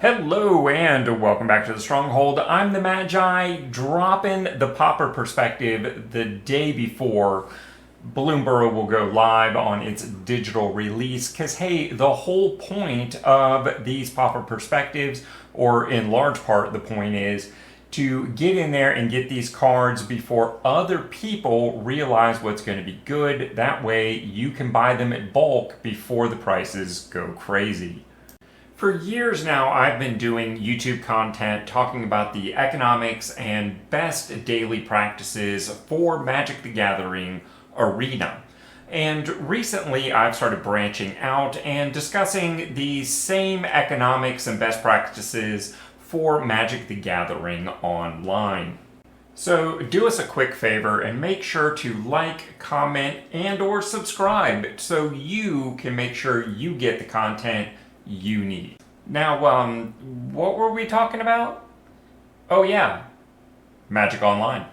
Hello and welcome back to the Stronghold. I'm the Magi, dropping the Pauper perspective the day before Bloomburrow will go live on its digital release. Because hey, the whole point of these Pauper perspectives, or in large part the point, is to get in there and get these cards before other people realize what's going to be good. That way you can buy them in bulk before the prices go crazy. For years now, I've been doing YouTube content talking about the economics and best daily practices for Magic the Gathering Arena. And recently, I've started branching out and discussing the same economics and best practices for Magic the Gathering Online. So do us a quick favor and make sure to like, comment, and or subscribe so you can make sure you get the content you need. Now, what were we talking about? Oh yeah, Magic Online.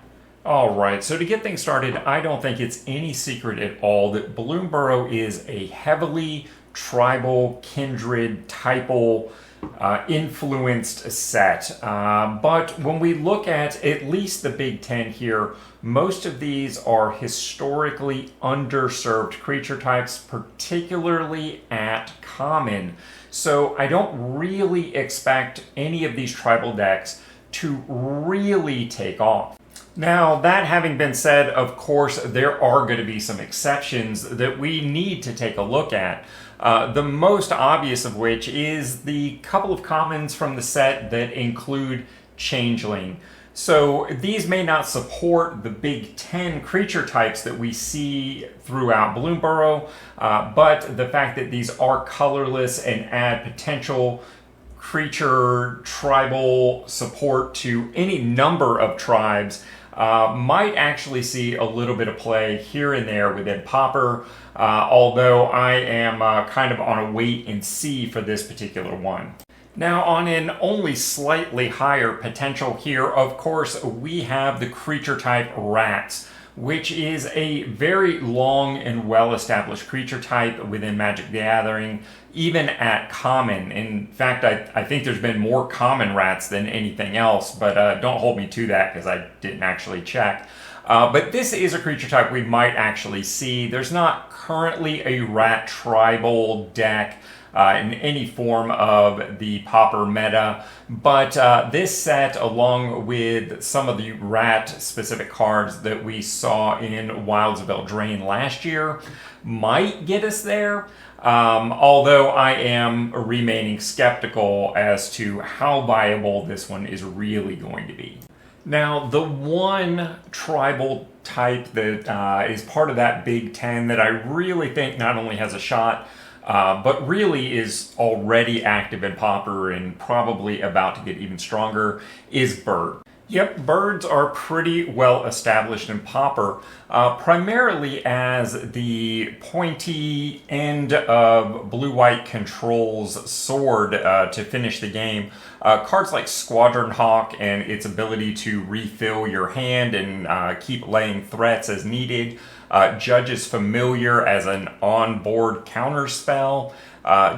Alright, so to get things started, I don't think it's any secret at all that Bloomburrow is a heavily tribal, kindred, typal, influenced set. But when we look at least the Big Ten here, most of these are historically underserved creature types, particularly at common. So I don't really expect any of these tribal decks to really take off. Now, that having been said, of course, there are going to be some exceptions that we need to take a look at. The most obvious of which is the couple of commons from the set that include Changeling. So these may not support the Big Ten creature types that we see throughout Bloomburrow, but the fact that these are colorless and add potential creature tribal support to any number of tribes might actually see a little bit of play here and there within Pauper, although I am kind of on a wait and see for this particular one. Now, on an only slightly higher potential here, of course, we have the creature type Rats, which is a very long and well-established creature type within Magic the Gathering, even at common. In fact, I think there's been more common Rats than anything else, but don't hold me to that because I didn't actually check. But this is a creature type we might actually see. There's not currently a Rat tribal deck in any form of the Pauper meta, but this set, along with some of the Rat-specific cards that we saw in Wilds of Eldraine last year, might get us there, although I am remaining skeptical as to how viable this one is really going to be. Now, the one tribal type that is part of that Big Ten that I really think not only has a shot, but really is already active in Pauper and probably about to get even stronger, is Bird. Yep, birds are pretty well established in Pauper, primarily as the pointy end of blue-white control's sword to finish the game. Cards like Squadron Hawk and its ability to refill your hand and keep laying threats as needed. Judge's Familiar as an on-board counterspell,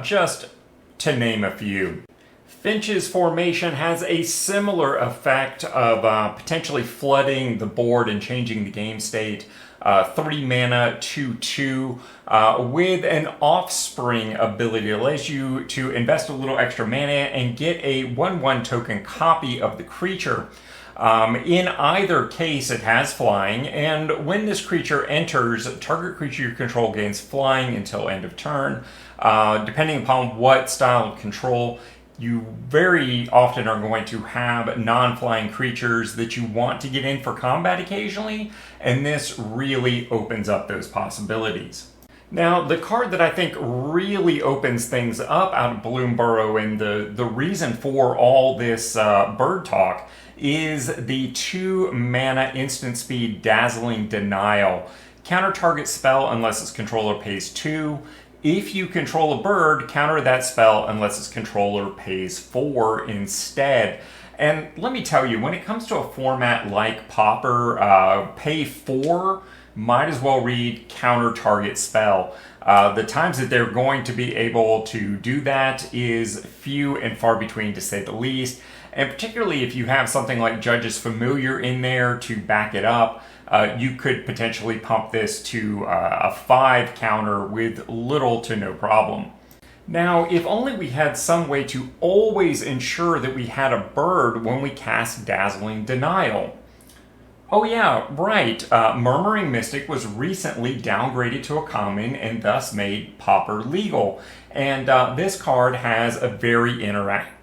just to name a few. Finch's Formation has a similar effect of potentially flooding the board and changing the game state. 3 mana, 2/2, with an Offspring ability that allows you to invest a little extra mana and get a 1/1 token copy of the creature. In either case, it has flying, and when this creature enters, target creature you control gains flying until end of turn. Depending upon what style of control, you very often are going to have non-flying creatures that you want to get in for combat occasionally, and this really opens up those possibilities. Now, the card that I think really opens things up out of Bloomburrow and the reason for all this bird talk is the 2 mana instant speed Dazzling Denial. Counter target spell unless its controller pays 2. If you control a bird, counter that spell unless its controller pays 4 instead. And let me tell you, when it comes to a format like Pauper, pay 4 might as well read counter target spell. The times that they're going to be able to do that is few and far between, to say the least. And particularly if you have something like Judge's Familiar in there to back it up, you could potentially pump this to a 5 counter with little to no problem. Now, if only we had some way to always ensure that we had a bird when we cast Dazzling Denial. Oh yeah, right. Murmuring Mystic was recently downgraded to a common and thus made Pauper legal. And this card has a very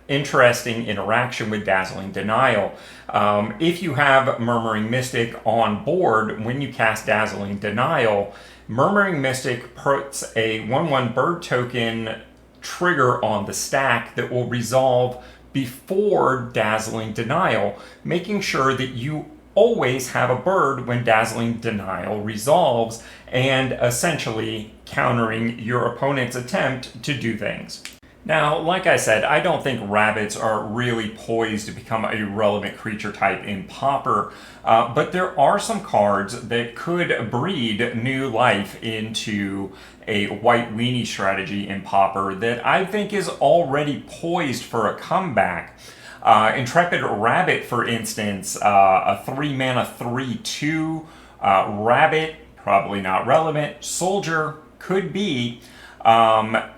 interesting interaction with Dazzling Denial. If you have Murmuring Mystic on board, when you cast Dazzling Denial, Murmuring Mystic puts a 1/1 bird token trigger on the stack that will resolve before Dazzling Denial, making sure that you always have a bird when Dazzling Denial resolves, and essentially countering your opponent's attempt to do things. Now, like I said, I don't think rabbits are really poised to become a relevant creature type in Pauper, but there are some cards that could breed new life into a white weenie strategy in Pauper that I think is already poised for a comeback. Intrepid Rabbit, for instance, a 3-mana 3/2 rabbit, probably not relevant. Soldier could be.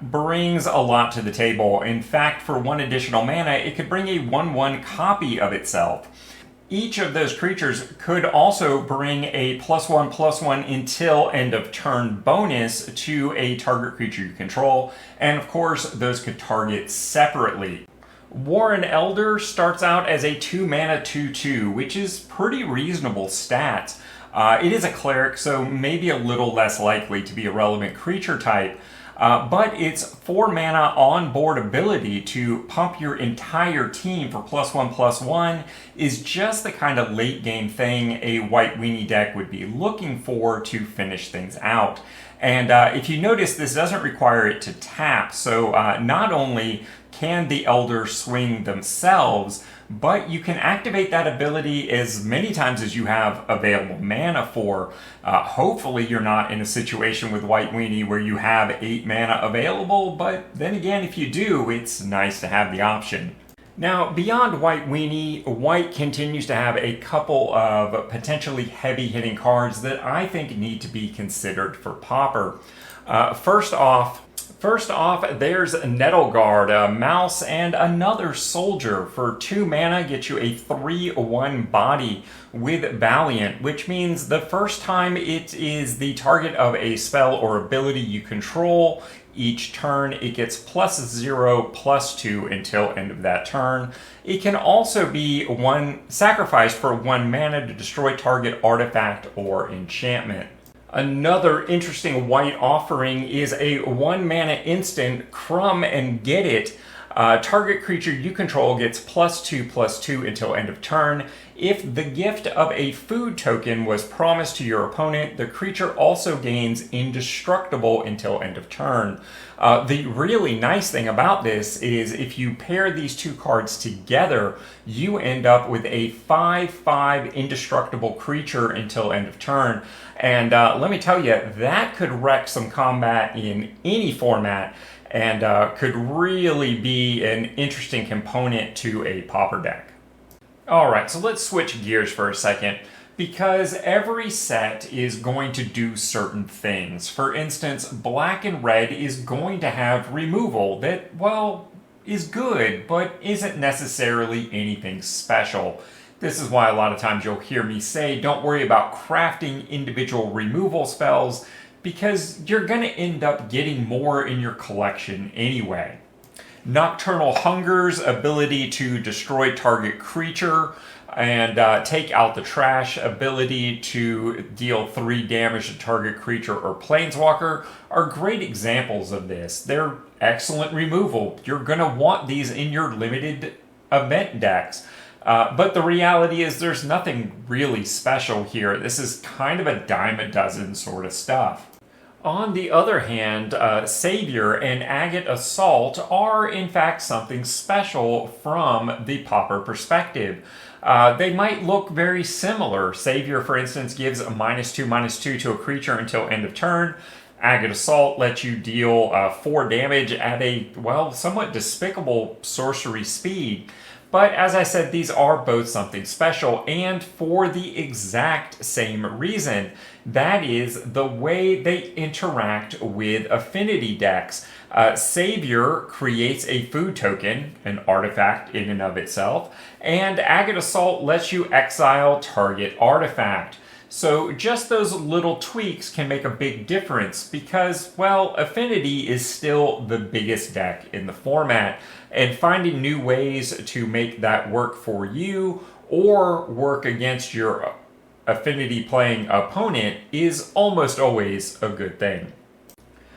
Brings a lot to the table. In fact, for 1 additional mana, it could bring a 1/1 copy of itself. Each of those creatures could also bring a +1/+1 until end of turn bonus to a target creature you control, and of course, those could target separately. Warren Elder starts out as a 2-mana 2/2, which is pretty reasonable stats. It is a cleric, so maybe a little less likely to be a relevant creature type. But its 4-mana on-board ability to pump your entire team for +1/+1 is just the kind of late-game thing a white weenie deck would be looking for to finish things out. And if you notice, this doesn't require it to tap, so not only can the Elder swing themselves, but you can activate that ability as many times as you have available mana for. Hopefully you're not in a situation with White Weenie where you have 8 mana available, but then again, if you do, it's nice to have the option. Now, beyond White Weenie, White continues to have a couple of potentially heavy-hitting cards that I think need to be considered for Pauper. First off, there's Nettleguard, a mouse and another soldier. For 2 mana, get you a 3/1 body with Valiant, which means the first time it is the target of a spell or ability you control, each turn it gets +0/+2 until end of that turn. It can also be sacrificed for 1 mana to destroy target artifact or enchantment. Another interesting white offering is a 1-mana instant, Crumb and Get It. Target creature you control gets +2/+2 until end of turn. If the gift of a food token was promised to your opponent, the creature also gains indestructible until end of turn. The really nice thing about this is if you pair these 2 cards together, you end up with a 5/5 indestructible creature until end of turn. And let me tell you, that could wreck some combat in any format and could really be an interesting component to a Pauper deck. Alright, so let's switch gears for a second, because every set is going to do certain things. For instance, black and red is going to have removal that, well, is good, but isn't necessarily anything special. This is why a lot of times you'll hear me say, don't worry about crafting individual removal spells, because you're going to end up getting more in your collection anyway. Nocturnal Hunger's ability to destroy target creature and take out the trash ability to deal 3 damage to target creature or planeswalker are great examples of this. They're excellent removal. You're going to want these in your limited event decks. But the reality is there's nothing really special here. This is kind of a dime a dozen sort of stuff. On the other hand, Savior and Agate Assault are in fact something special from the Pauper perspective. They might look very similar. Savior, for instance, gives a -2/-2 to a creature until end of turn. Agate Assault lets you deal 4 damage at a, well, somewhat despicable sorcery speed. But as I said, these are both something special, and for the exact same reason. That is the way they interact with affinity decks. Savior creates a food token, an artifact in and of itself, and Agate Assault lets you exile target artifact. So just those little tweaks can make a big difference because, well, Affinity is still the biggest deck in the format, and finding new ways to make that work for you or work against your Affinity playing opponent is almost always a good thing.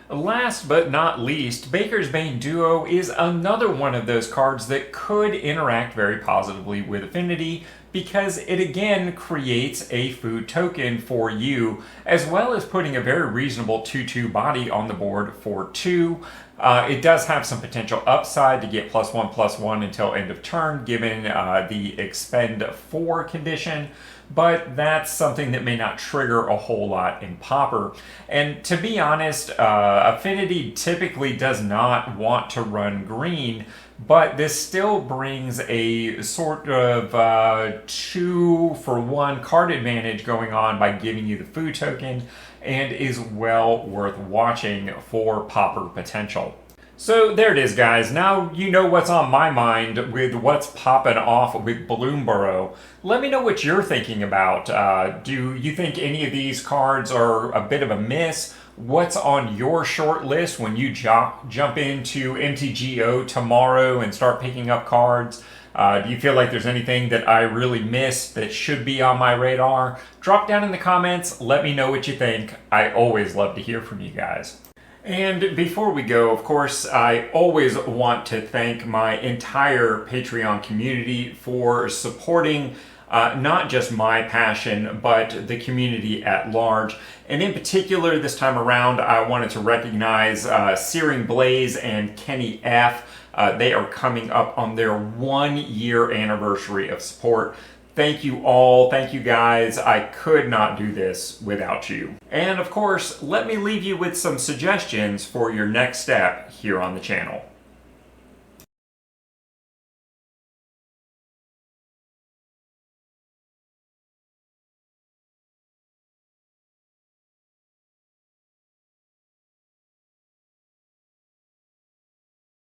Last but not least, Baker's Bane Duo is another one of those cards that could interact very positively with Affinity because it again creates a food token for you, as well as putting a very reasonable 2/2 body on the board for 2. It does have some potential upside to get +1/+1 until end of turn, given the expend 4 condition, but that's something that may not trigger a whole lot in Pauper. And to be honest, Affinity typically does not want to run green, but this still brings a sort of 2-for-1 card advantage going on by giving you the food token, and is well worth watching for Pauper potential. So there it is, guys. Now you know what's on my mind with what's popping off with Bloomburrow. Let me know what you're thinking about. Do you think any of these cards are a bit of a miss? What's on your short list when you jump into MtGO tomorrow and start picking up cards? Do you feel like there's anything that I really missed that should be on my radar? Drop down in the comments. Let me know what you think. I always love to hear from you guys. And before we go, of course, I always want to thank my entire Patreon community for supporting not just my passion, but the community at large. And in particular, this time around, I wanted to recognize Searing Blaze and Kenny F. They are coming up on their 1-year anniversary of support. Thank you all. Thank you guys. I could not do this without you. And of course, let me leave you with some suggestions for your next step here on the channel.